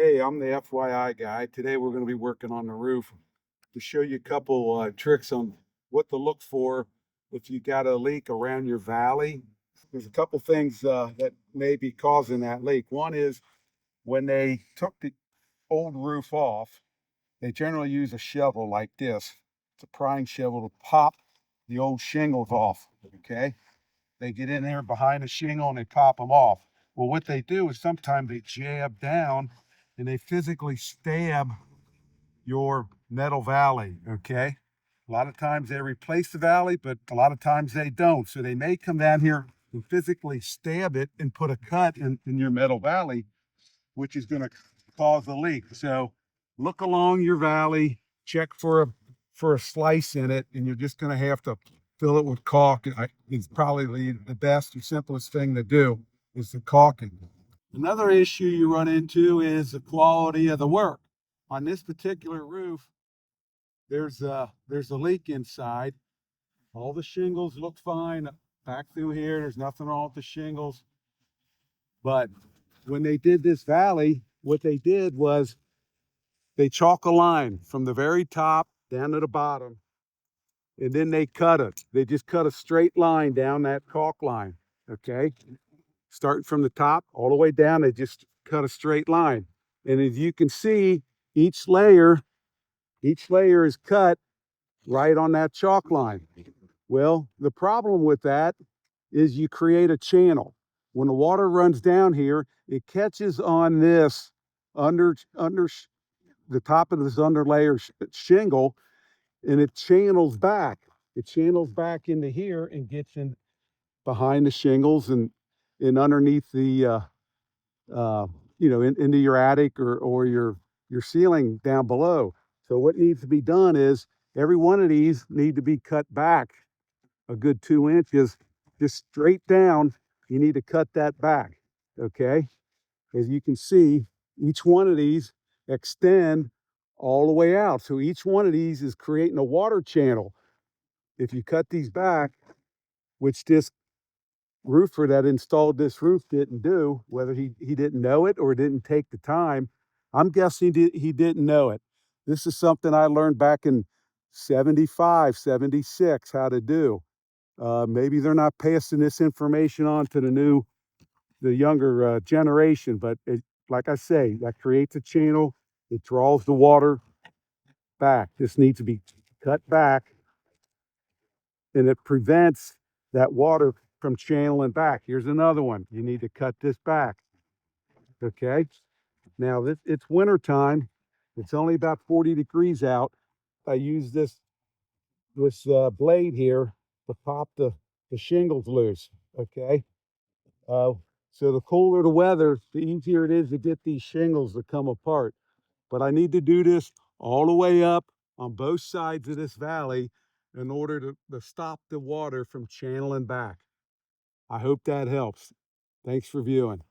Hey, I'm the FYI guy. Today we're going to be working on the roof to show you a couple tricks on what to look for if you got a leak around your valley. There's a couple things that may be causing that leak. One is when they took the old roof off, they generally use a shovel like this. It's a prying shovel to pop the old shingles off, okay? They get in there behind the shingle and they pop them off. Well, what they do is sometimes they jab down and they physically stab your metal valley, okay? A lot of times they replace the valley, but a lot of times they don't. So they may come down here and physically stab it and put a cut in your metal valley, which is going to cause the leak. So look along your valley, check for a slice in it, and you're just going to have to fill it with caulk. It's probably the best or simplest thing to do is the caulking. Another issue you run into is the quality of the work. On this particular roof, there's a leak inside. All the shingles look fine. Back through here, there's nothing wrong with the shingles. But when they did this valley, what they did was they chalk a line from the very top down to the bottom, and then they cut it. They just cut a straight line down that caulk line, okay? Starting from the top all the way down, they just cut a straight line. And as you can see, each layer is cut right on that chalk line. Well, the problem with that is you create a channel. When the water runs down here, it catches on this under the top of this underlayer shingle, and it channels back. It channels back into here and gets in behind the shingles and underneath the into your attic or your ceiling down below. So what needs to be done is every one of these need to be cut back a good 2 inches, just straight down. You need to cut that back, okay? As you can see, each one of these extend all the way out. So each one of these is creating a water channel. If you cut these back, which this roofer that installed this roof didn't do, whether he didn't know it or didn't take the time, I'm guessing he didn't know it. This is something I learned back in 75, 76 how to do. Maybe they're not passing this information on to the younger generation, but like I say, that creates a channel. It draws the water back. This needs to be cut back, and it prevents that water from channeling back. Here's another one. You need to cut this back. Okay. Now it's winter time. It's only about 40 degrees out. I use this blade here to pop the shingles loose. Okay. Uh, so the cooler the weather, the easier it is to get these shingles to come apart. But I need to do this all the way up on both sides of this valley in order to stop the water from channeling back. I hope that helps. Thanks for viewing.